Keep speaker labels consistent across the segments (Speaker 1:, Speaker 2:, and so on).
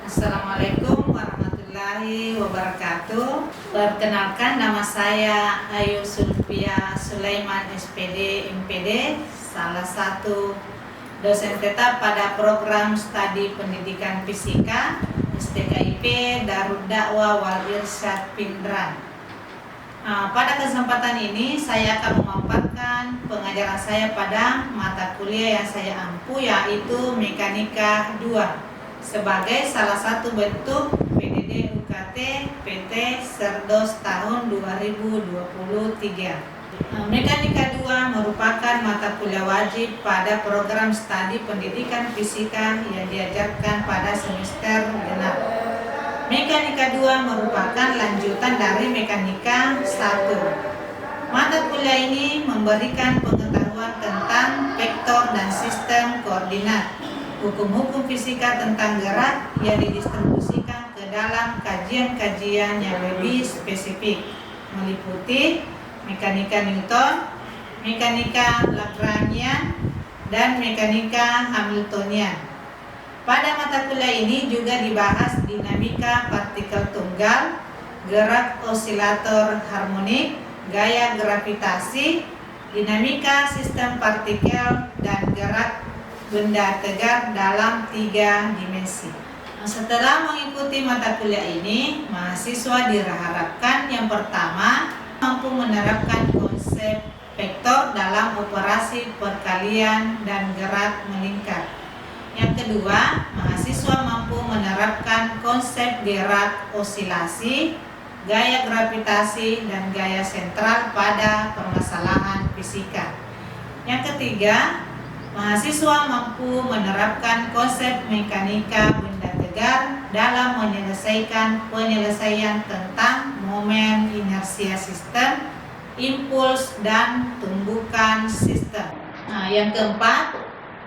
Speaker 1: Assalamualaikum warahmatullahi wabarakatuh. Perkenalkan, nama saya Ayu Sulfia Sulaiman SPD MPD, salah satu dosen tetap pada program studi pendidikan fisika STKIP Darud Dakwah Wal Irsyad Pindrang. Pada kesempatan ini saya akan memaparkan pengajaran saya pada mata kuliah yang saya ampu, yaitu Mekanika 2 sebagai salah satu bentuk PDD UKT PT Serdos tahun 2023. Mekanika 2 merupakan mata kuliah wajib pada program studi pendidikan fisika yang diajarkan pada semester genap. Mekanika 2 merupakan lanjutan dari Mekanika 1. Mata kuliah ini memberikan pengetahuan tentang vektor dan sistem koordinat, hukum-hukum fisika tentang gerak yang didistribusikan ke dalam kajian-kajian yang lebih spesifik, meliputi mekanika Newton, mekanika Lagrangian, dan mekanika Hamiltonian. Pada mata kuliah ini juga dibahas dinamika partikel tunggal, gerak osilator harmonik, gaya gravitasi, dinamika sistem partikel, dan gerak benda tegar dalam 3 dimensi. Setelah mengikuti mata kuliah ini, mahasiswa diharapkan yang pertama mampu menerapkan konsep vektor dalam operasi perkalian dan gerak melingkar. Yang kedua, mahasiswa mampu menerapkan konsep gerak osilasi, gaya gravitasi, dan gaya sentral pada permasalahan fisika. Yang ketiga, mahasiswa mampu menerapkan konsep mekanika benda tegar dalam menyelesaikan penyelesaian tentang momen inersia sistem, impuls, dan tumbukan sistem. Yang keempat,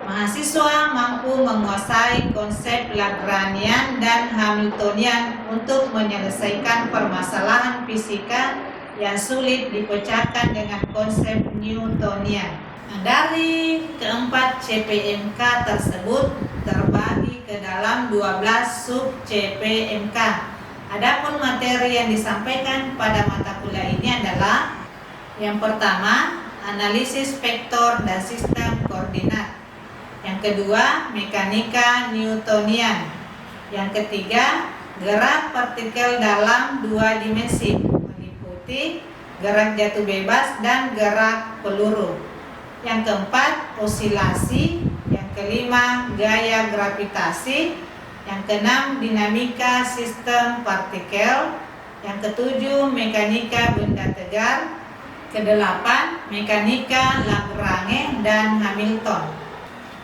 Speaker 1: mahasiswa mampu menguasai konsep Lagrangian dan Hamiltonian untuk menyelesaikan permasalahan fisika yang sulit dipecahkan dengan konsep Newtonian. Dari keempat CPMK tersebut terbagi ke dalam 12 sub CPMK. Adapun materi yang disampaikan pada mata kuliah ini adalah yang pertama, analisis vektor dan sistem koordinat. Yang kedua, mekanika Newtonian. Yang ketiga, gerak partikel dalam 2 dimensi, meliputi gerak jatuh bebas dan gerak peluru. Yang keempat, osilasi. Yang kelima, gaya gravitasi. Yang keenam, dinamika sistem partikel. Yang ketujuh, mekanika benda tegar. Kedelapan, mekanika Lagrange dan Hamilton.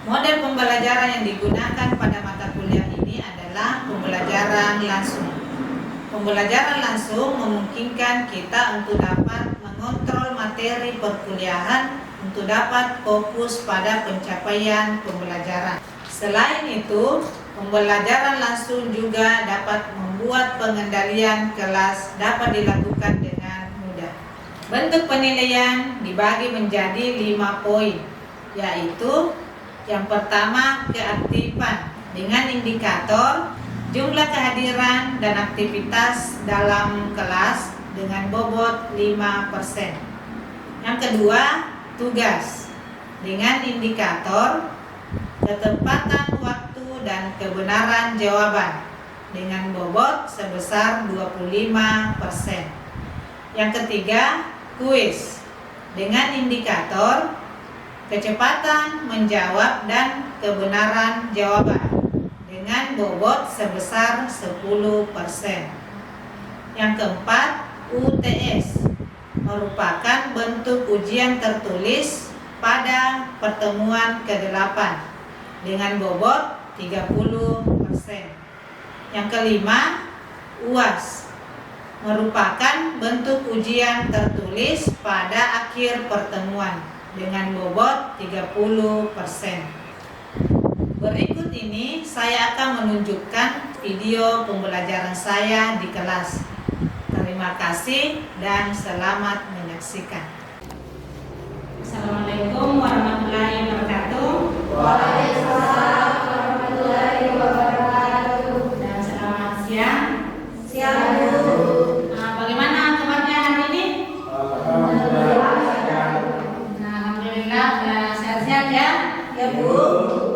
Speaker 1: Model pembelajaran yang digunakan pada mata kuliah ini adalah pembelajaran langsung. Pembelajaran langsung memungkinkan kita untuk dapat mengontrol materi perkuliahan untuk dapat fokus pada pencapaian pembelajaran. Selain itu, pembelajaran langsung juga dapat membuat pengendalian kelas dapat dilakukan dengan mudah. Bentuk penilaian dibagi menjadi 5 poin, yaitu yang pertama, keaktifan dengan indikator jumlah kehadiran dan aktivitas dalam kelas dengan bobot 5%. Yang kedua, tugas dengan indikator ketepatan waktu dan kebenaran jawaban dengan bobot sebesar 25%. Yang ketiga, kuis dengan indikator kecepatan menjawab dan kebenaran jawaban dengan bobot sebesar 10%. Yang keempat, UTS merupakan bentuk ujian tertulis pada pertemuan ke-8 dengan bobot 30%. Yang kelima, UAS merupakan bentuk ujian tertulis pada akhir pertemuan dengan bobot 30%. Berikut ini saya akan menunjukkan video pembelajaran saya di kelas. Terima kasih dan selamat menyaksikan. Assalamualaikum warahmatullahi wabarakatuh.
Speaker 2: Waalaikumsalam warahmatullahi wabarakatuh.
Speaker 1: Dan Ya Bu.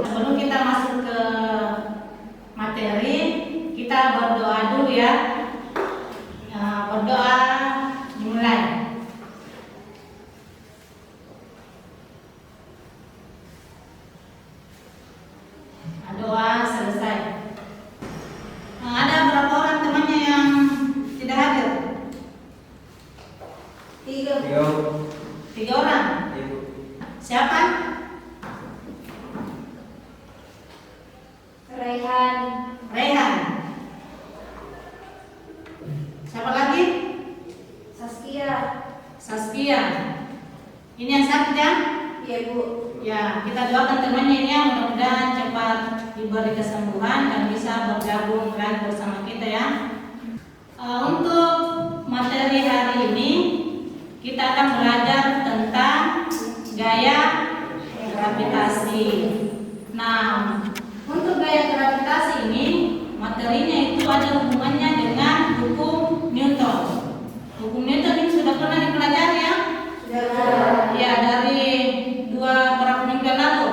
Speaker 1: Sebelum kita masuk ke materi, kita berdoa dulu ya. Berdoa dimulai. Doa selesai. Ada berapa orang temannya yang tidak hadir? Tiga orang. Siapa? Rehan. Siapa lagi? Saskia. Ini yang sakit ya?
Speaker 2: Iya Bu.
Speaker 1: Ya, kita doakan temannya ini ya, mudah-mudahan cepat diberi kesembuhan dan bisa bergabung lagi bersama kita ya. Untuk materi hari ini kita akan belajar tentang gaya gravitasi. Nah, untuk gaya gravitasi ini materinya itu ada hubungannya dengan hukum Newton. Hukum Newton ini sudah pernah dipelajari ya?
Speaker 2: Sudah.
Speaker 1: Ya, dari berapa minggu yang lalu?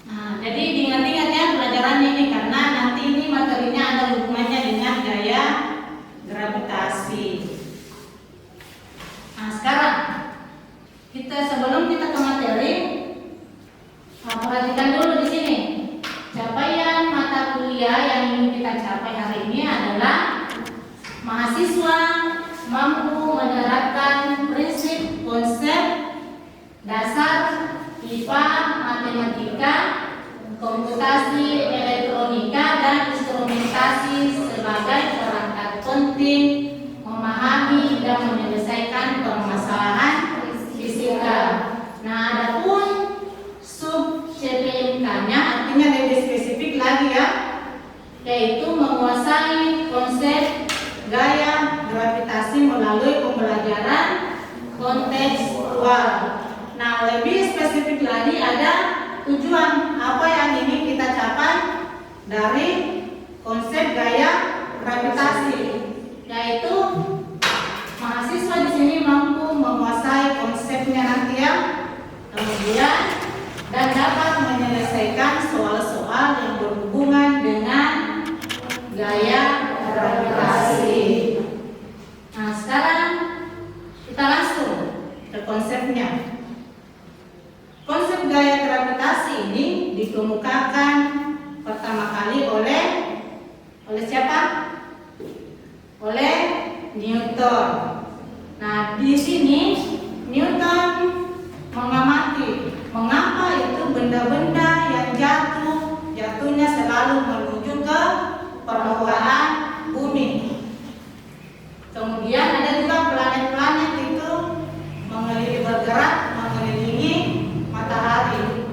Speaker 1: Nah, jadi diingat-ingat ya pelajarannya ini karena nanti ini materinya ada hubungannya dengan gaya gravitasi. Nah, sekarang sebelum kita ke materi, perhatikan dulu di sini. Capaian mata kuliah yang ingin kita capai hari ini adalah mahasiswa mampu menerapkan prinsip konsep dasar IPA, matematika, komputasi, elektronika, dan instrumentasi sebagai perangkat penting memahami dan menyelesaikan permasalahan fisika. Nah, adapun sub CPMK-nya artinya lebih spesifik lagi ya, yaitu menguasai konsep gaya gravitasi melalui pembelajaran kontekstual. Nah, lebih spesifik lagi ada tujuan apa yang ingin kita capai dari konsep gaya gravitasi, yaitu mahasiswa di sini mampu menguasai konsepnya nanti ya, kemudian dan dapat menyelesaikan soal-soal yang berhubungan dengan gaya gravitasi. Nah, sekarang kita langsung ke konsepnya. Konsep gaya gravitasi ini dikemukakan pertama kali oleh siapa? Oleh Newton. Nah, di sini Newton mengamati mengapa itu benda-benda yang jatuhnya selalu menuju ke permukaan bumi. Kemudian ada juga planet-planet itu bergerak mengelilingi matahari.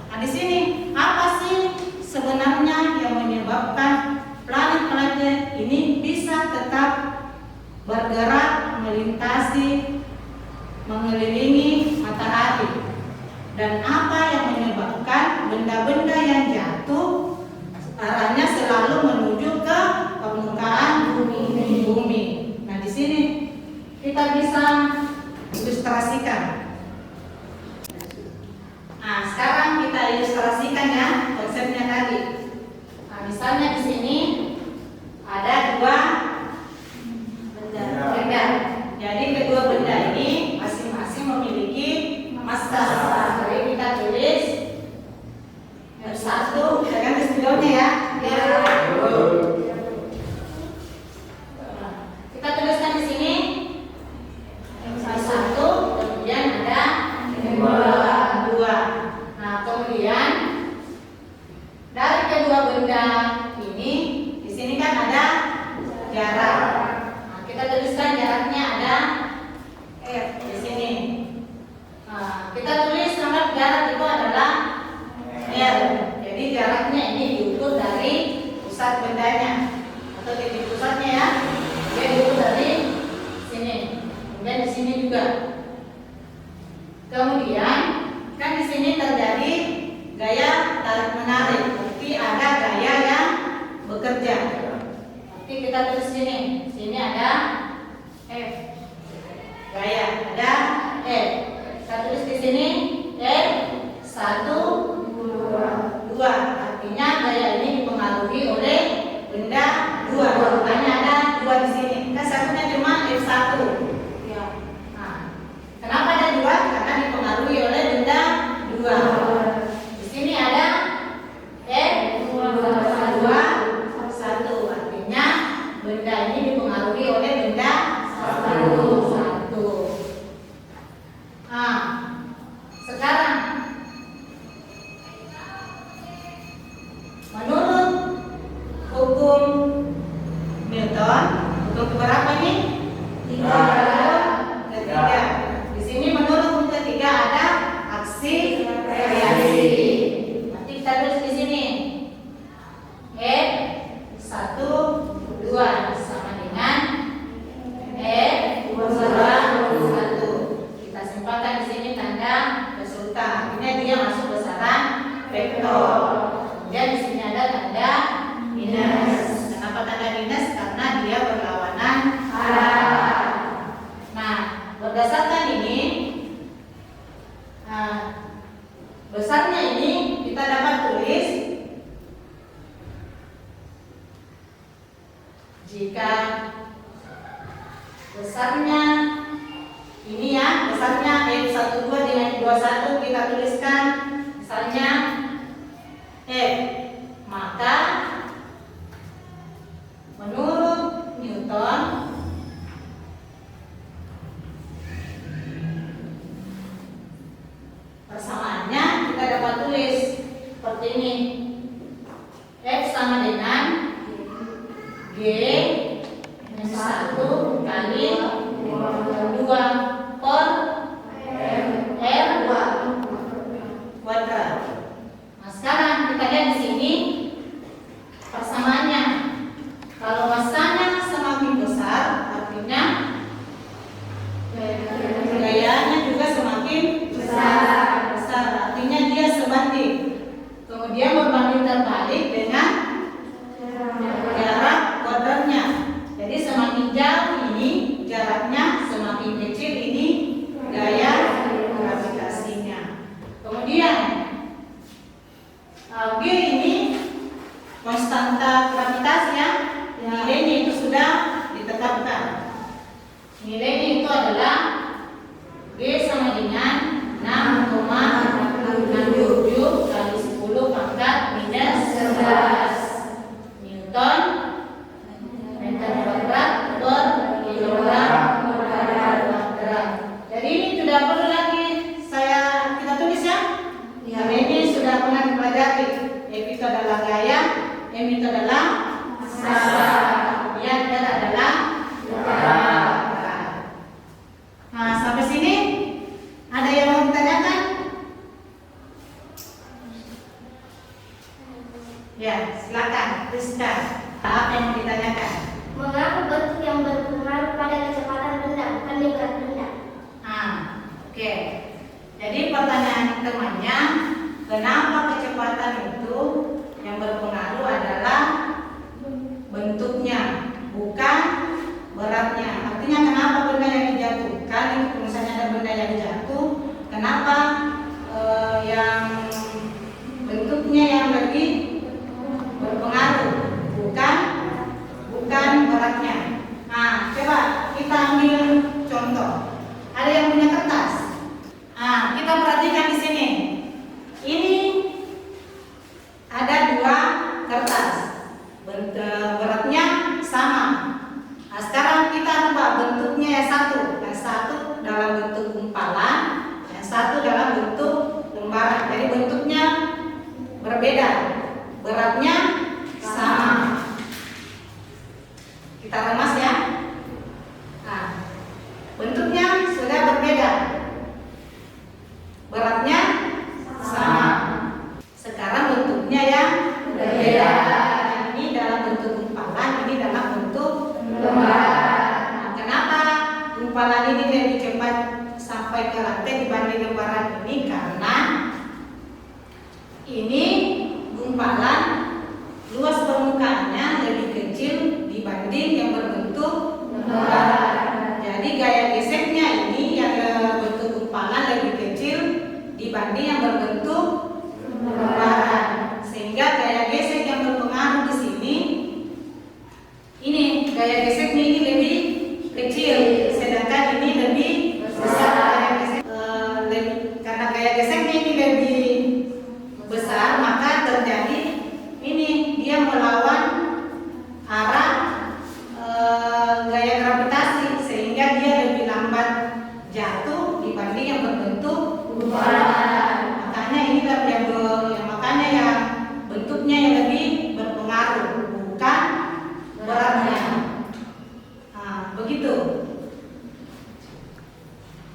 Speaker 1: Nah, di sini apa sih sebenarnya yang menyebabkan planet-planet ini bisa tetap bergerak melintasi mengelilingi matahari? Dan apa yang menyebabkan benda-benda yang jatuh arahnya selalu menuju ke permukaan bumi? Nah, di sini kita bisa ilustrasikan. Nah, sekarang kita ilustrasikan ya konsepnya tadi. Nah, misalnya di sini ada dua benda. Jadi kedua benda ini masing-masing memiliki massa. Jadi kita tulis R1 dengan studionya ya. Kita tuliskan di sini R1, kemudian ada dua. Nah, kemudian dari kedua benda ini di sini kan ada jarak. Nah, kita tuliskan jaraknya ada R di sini. Nah, kita tulis sama jarak itu adalah R. Jadi jaraknya ini diukur dari pusat bendanya atau titik pusatnya ya. Dia diukur dari sini. Kemudian di sini juga. Kemudian kan di sini terjadi gaya tarik menarik. Berarti ada gaya yang bekerja. Nanti kita tulis sini. Sini ada F. Gaya ada F. Kita tulis di sini misalnya F12 dengan F21 kita tuliskan misalnya F, maka menurut Newton persamaannya kita dapat tulis seperti ini. F sama dengan G minus 1 kali 2 per R kuadrat. Nah, sekarang kita lihat di sini persamaannya. Kalau masanya semakin besar, artinya gayanya juga semakin besar. Artinya dia sebanding. Kemudian berbanding terbalik dengan jarak kuadratnya. Jadi semakin jauh ini jaraknya, semakin kecil ini gaya gravitasinya. Kemudian G ini konstanta gravitasi ya. Nilainya itu sudah ditetapkan. Nilainya itu adalah G sama dengan 6,67 kali 10 pangkat minus 11 Newton meter kuadrat per kilogram kuadrat. Jadi ini tidak perlu lagi kita tulis ya. Karena ini sudah pernah dipelajari. F itu adalah gaya, M itu adalah massa, kemudian R adalah berat. Nah, sampai sini ada yang mau ditanyakan? Ya, silakan, Rizka. Apa yang mau ditanyakan?
Speaker 2: Mengapa bentuk yang berpengaruh pada kecepatan benda bukan berat benda?
Speaker 1: Oke. Jadi pertanyaan temannya, kenapa kecepatan itu yang berpengaruh adalah bentuknya, bukan beratnya. Artinya kenapa benda yang dijatuhkan, misalnya ada benda yang jatuh, kenapa yang bentuknya yang lebih berpengaruh, bukan beratnya. Nah, coba kita ambil contoh. Ada yang punya kertas. Nah, kita perhatikan di sini. Ini ada 2 kertas. Beratnya sama. Nah, sekarang kita ubah bentuknya yang satu dalam bentuk gumpalan, yang satu dalam bentuk lembaran. Jadi bentuknya berbeda, beratnya sama. Kita remas ya. Nah, bentuknya sudah berbeda, beratnya sama. Sekarang bentuknya yang berbeda. Ini dalam bentuk gumpalan, ini dalam bentuk lembaran. Nah, kenapa gumpalan ini lebih cepat sampai ke lantai dibanding lembaran ini? Karena ini gumpalan luas permukaannya lebih kecil dibanding yang berbentuk lembaran. Jadi gaya geseknya ini yang berbentuk gumpalan lebih kecil dibanding yang berbentuk lembaran. Sehingga gaya gesek yang berpengaruh di sini, ini gaya geseknya ini lebih kecil, sedangkan ini lebih besar. Karena gaya geseknya ini lebih besar, maka terjadi ini dia melawan arah gaya gravitasi, sehingga dia lebih lambat jatuh dibanding yang berbentuk gumpalan. Makanya ini makanya yang bentuknya yang lebih berpengaruh, bukan beratnya. Nah, begitu.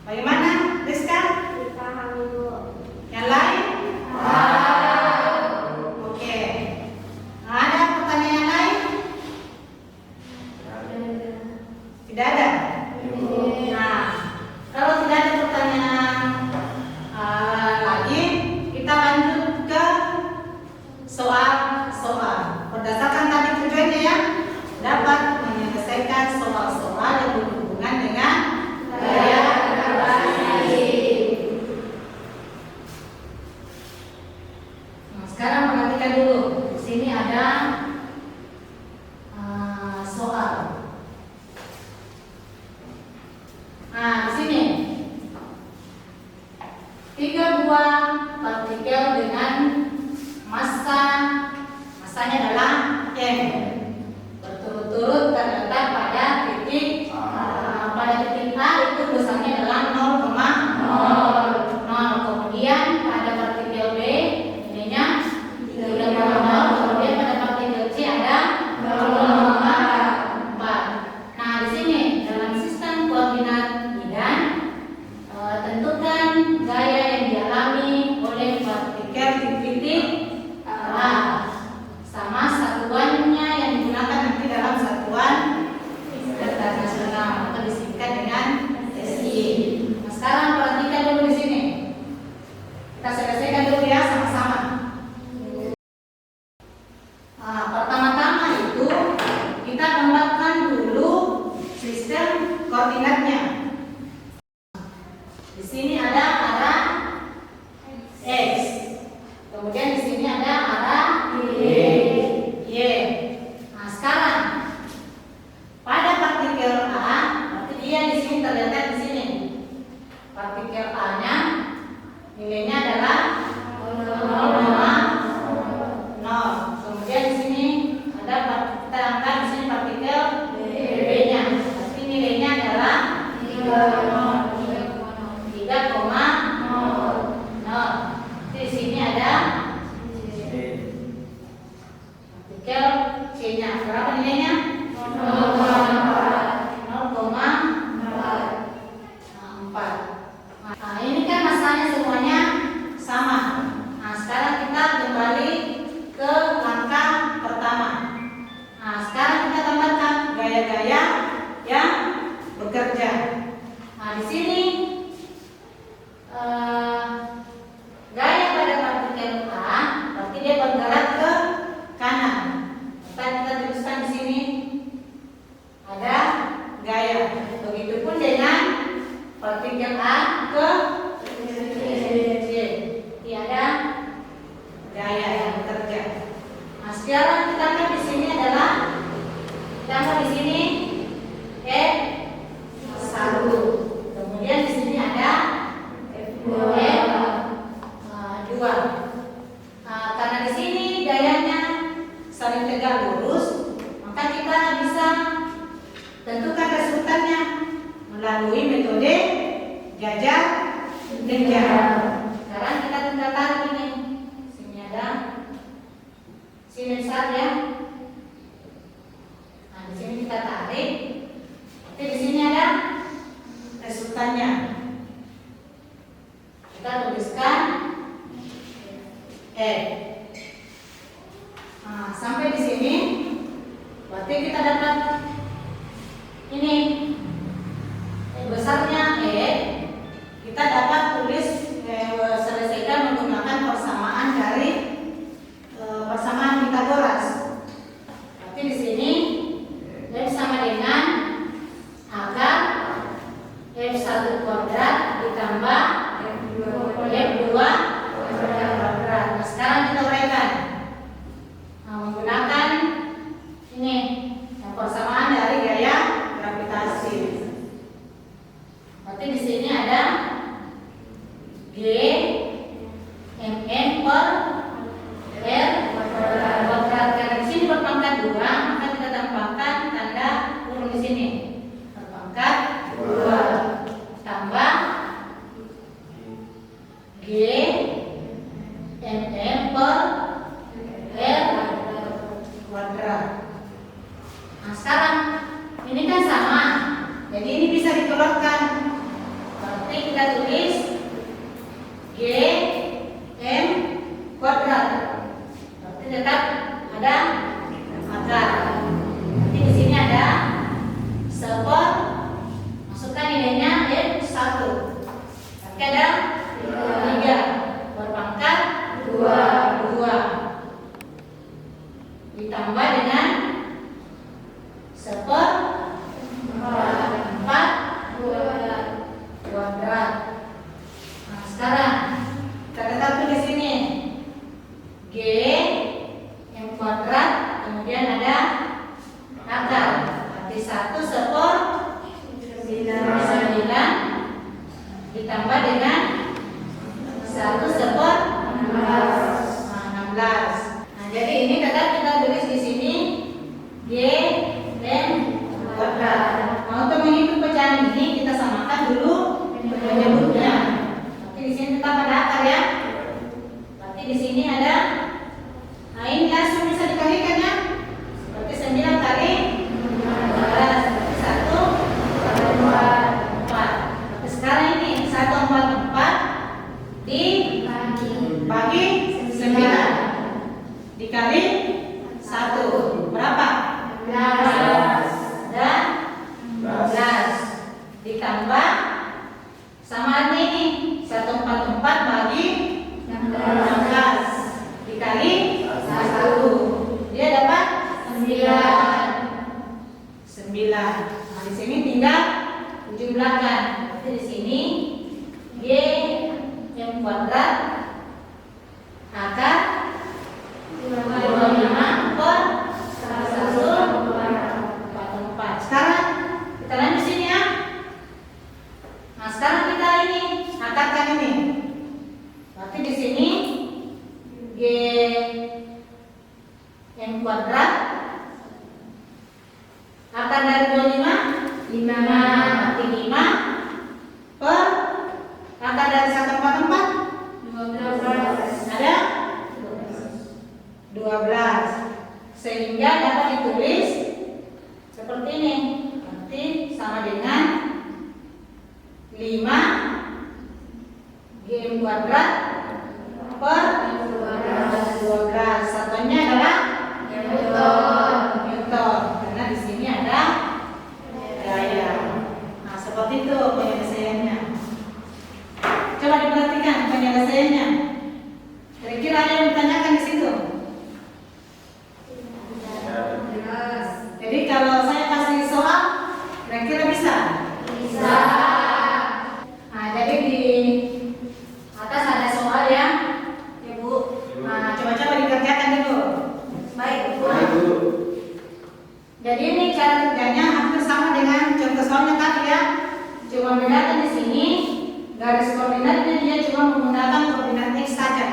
Speaker 1: Bagaimana, Rizka?
Speaker 2: Dipahami, Bu.
Speaker 1: Yang lain? Oke. Nah, ada pertanyaan yang lain? Tidak ada? Nah, kalau tidak ada pertanyaan lagi, kita lanjut ke soal-soal. Berdasarkan tadi tujuannya ya, dapat menyelesaikan soal-soal yang berhubungan dengan gaya gravitasi. Nah, sekarang perhatikan dulu. Di sini ada soal. Nah, di sini 3 buah partikel dengan masanya adalah M, berturut-turut terletak pada titik A itu besarnya adalah 0,0. Kemudian pada partikel B nilainya 3,0. Kemudian pada partikel C ada 0,4. Nah, di sini dalam sistem koordinat bidan tentukan gaya yang dialami oleh partikel di titik A sama satuannya yang digunakan nanti dalam satuan internasional atau disingkat dengan SI. Nah, sekarang perhatikan dulu di sini. Kita selesaikan dulu ya sama-sama. Nah, pertama-tama itu kita kembangkan dulu sistem koordinatnya. Di sini ada arah X. Kemudian di sini ada arah Y. Nah, sekarang pada partikel A, berarti dia di sini terletak di sini. Partikel A-nya nilainya adalah 0,0. Kemudian di sini ada kita angkat di sini partikel B-nya. Berarti nilainya adalah 3,0. Di sini ada partikel C-nya. Berapa nilainya? 0,4. Nah, ini kan masanya semuanya sama. Nah, sekarang kita kembali ke langkah pertama. Nah, sekarang kita tambahkan gaya-gaya yang bekerja. Nah, di sini gaya pada partikel A berarti dia bergerak ke kanan. Kita tuliskan di sini ada gaya. Begitupun dengan partikel A ke C, tiada gaya yang bekerja. Nah, sekarang kita lihat di sini adalah tambah di sini F1. Kemudian di sini ada F2. Karena di sini gayanya saling tegak lurus, maka kita bisa tentukan resultannya melalui metode jajar genjang. Sekarang kita tinggal tarik ini. Sini ada sini besar ya. Nah, di sini kita tarik. Oke, di sini ada resultannya. Kita tuliskan Nah, sampai di sini berarti kita dapat ini besarnya kita dapat tulis selesaikan menggunakan persamaan dari persamaan Pythagoras. Berarti di sini F sama dengan akar F1 kuadrat ditambah F2 kuadrat. Nah, sekarang kita uraikan menggunakan ini yang persamaan dari gaya gravitasi. Berarti di sini ada G mn per R kuadrat. Karena di sini berpangkat 2, maka kita tambahkan tanda kurung di sini. Berpangkat 2 tambah G mn per R kuadrat. Nah, sekarang ini kan sama, jadi ini bisa dikeluarkan. Berarti kita tulis G M kuadrat. Berarti tetap ada akar. Nanti di sini ada sepor, masukkan nilainya F1. Berarti ada 3 berpangkat 2 ditambah dengan sepor 4 kuadrat. Nah, sekarang kita tetap di sini G M kuadrat, kemudian ada akar. Berarti 1 sepor 9 ditambah dengan tambah samaannya ini 144 bagi 16 dikali 1 dia dapat 9. Nah, di sini tinggal jumlahkan. Berarti di sini G yang kuadrat akar 25 per 144. Sekarang kita lanjut sini ya. Nah, sekarang kita ini akarkan ini. Berarti di sini G yang kuadrat akar dari 25 berarti 5 per akar dari 144 ada 12 sehingga dapat ditulis seperti ini. Berarti sama dengan 5 G kuadrat per 12. Satunya adalah Newton. Karena di sini ada gaya. Nah, seperti itu penyelesaiannya. Coba diperhatikan penyelesaiannya. Kira-kira ada yang ditanyakan di situ? Jadi kalau saya kasih soal, kira-kira bisa?
Speaker 2: Bisa.
Speaker 1: Nah, jadi di atas ada soal ya, Ibu. Nah, coba-coba dikerjakan dulu. Baik, Ibu. Jadi ini cara kerjanya hampir sama dengan contoh soalnya tadi ya. Cuma bedakan di sini garis koordinatnya dia cuma menggunakan koordinat X saja.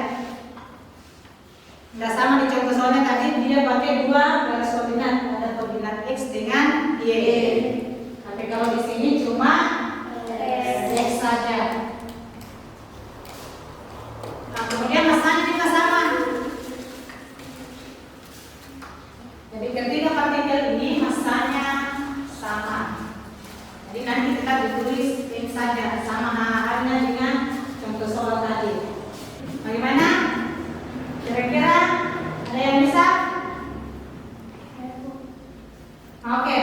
Speaker 1: Tidak sama di contoh soalnya tadi dia pakai dua garis koordinat, ada koordinat X dengan Y. Tapi kalau di sini cuma X saja. Nah, kemudian masanya juga sama. Jadi ketiga partikel ini masanya sama. Jadi nanti kita ditulis X saja sama halnya dengan contoh soal tadi. Bagaimana? Kira-kira ada yang bisa? Oke.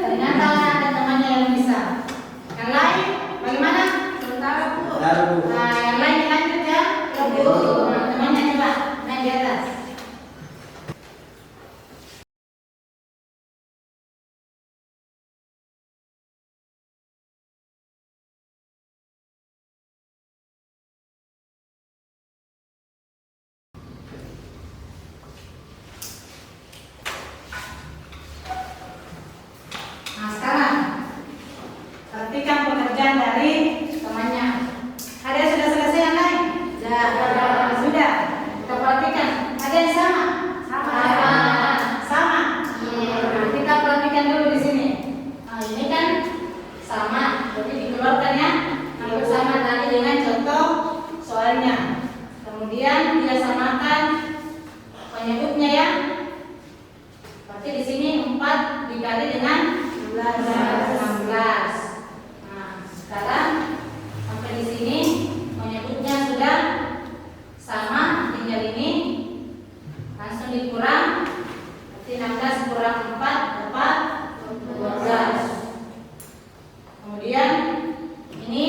Speaker 1: Ternyata ada temannya yang bisa. Yang lain bagaimana? Sementara Bu. Nah, yang lain lanjut ya. Nah, temannya coba naik di atas. Nah, sekarang perhatikan pekerjaan dari temannya. Ada yang sudah selesai yang lain? Sudah. Kita perhatikan. Ada yang sama? Sama. Nah, kita perhatikan dulu di sini. Nah, ini kan sama. Jadi dikeluarkan ya. Hampir sama tadi dengan contoh soalnya. Kemudian dia samakan penyebutnya ya. Berarti di sini 4 dikali dengan 16. Nah, sekarang sampai di sini menyebutnya sudah sama, tinggal ini langsung dikurang. Berarti 16 kurang 4 dapat 12. Kemudian ini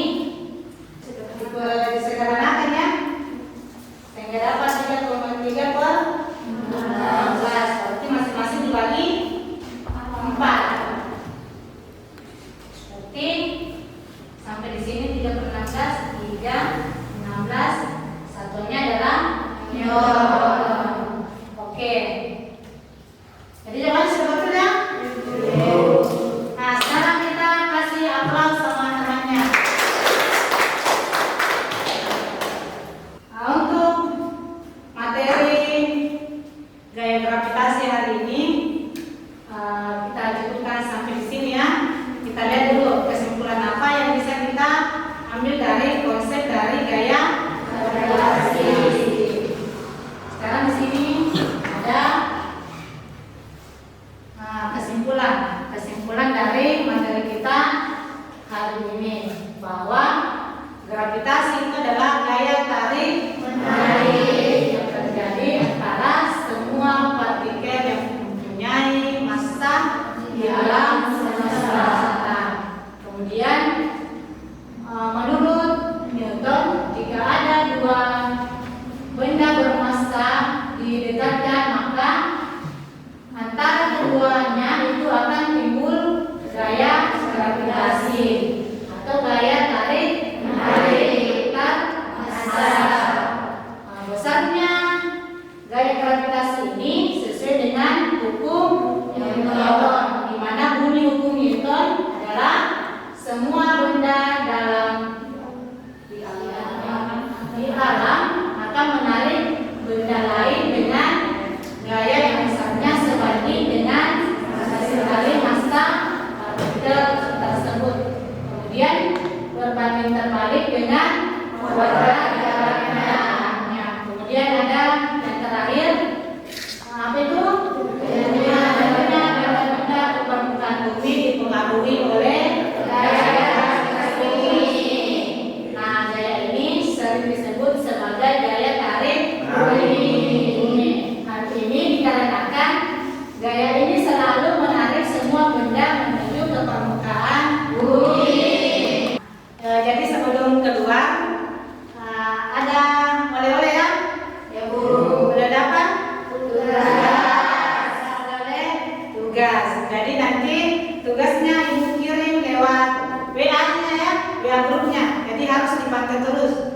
Speaker 1: disederhanakan ya, sehingga dapat 3,3 per 16. Berarti masing-masing dibagi 4. Berarti sampai di sini 3 per 16, 3, 16. Satunya adalah Newton. Oke. Jadi jawabannya sudah betul ya? Nah, sekarang kita kasih aplaus sama temannya. Nah, untuk materi gaya gravitasi hari ini kita cukupkan sampai di sini ya. Kita lihat dulu kesimpulan apa yang bisa kita ambil dari konsep dari gaya gravitasi. Sekarang di sini ada kesimpulan dari materi kita hari ini, bahwa gravitasi itu adalah gaya tarik menarik yang terjadi antara semua partikel yang mempunyai massa di alam semesta. Kemudian Menurut Newton, jika ada dua benda bermassa didekatkan, maka antara keduanya itu akan timbul gaya gravitasi atau gaya tarik menarik antar massa. Besarnya gaya gravitasi ini sesuai dengan hukum Newton, di mana bunyi hukum Newton adalah semua benda di alam akan menarik benda lain dengan gaya yang besarnya sebanding dengan sekali massa partikel tersebut. Kemudian berbanding terbalik dengan kuadrat gravitasinya. Kemudian ada yang terakhir, apa itu? Benda di permukaan bumi dipengaruhi oleh gaya gravitasi bumi. Nah, gaya ini sering disebut sebagai gaya tarik bumi. Hal ini dikarenakan gaya ini selalu menarik semua benda menuju ke permukaan bumi. Jadi sebelum keluar ada oleh-oleh ya? Ya Bu. Udah dapat? Tugas. Jadi nanti tugasnya Ibu kirim lewat WA-nya ya, WA grupnya. Jadi harus dipantau terus.